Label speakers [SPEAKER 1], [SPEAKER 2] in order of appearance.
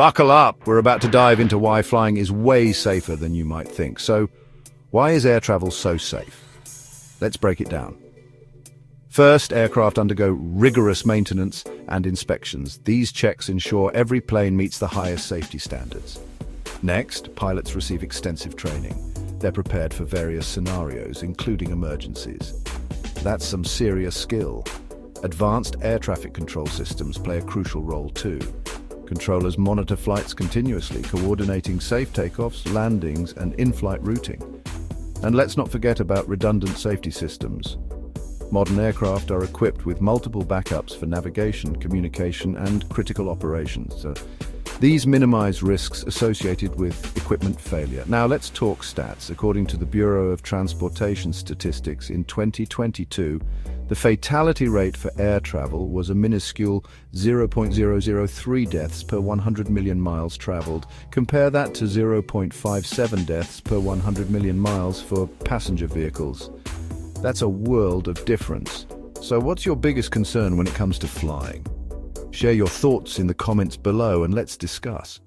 [SPEAKER 1] Buckle up! We're about to dive into why flying is way safer than you might think. So, why is air travel so safe? Let's break it down. First, aircraft undergo rigorous maintenance and inspections. These checks ensure every plane meets the highest safety standards. Next, pilots receive extensive training. They're prepared for various scenarios, including emergencies. That's some serious skill. Advanced air traffic control systems play a crucial role too. Controllers monitor flights continuously, coordinating safe takeoffs, landings, and in-flight routing. And let's not forget about redundant safety systems. Modern aircraft are equipped with multiple backups for navigation, communication, and critical operations. These minimize risks associated with equipment failure. Now let's talk stats. According to the Bureau of Transportation Statistics, in 2022, the fatality rate for air travel was a minuscule 0.003 deaths per 100 million miles traveled. Compare that to 0.57 deaths per 100 million miles for passenger vehicles. That's a world of difference. So what's your biggest concern when it comes to flying? Share your thoughts in the comments below and let's discuss.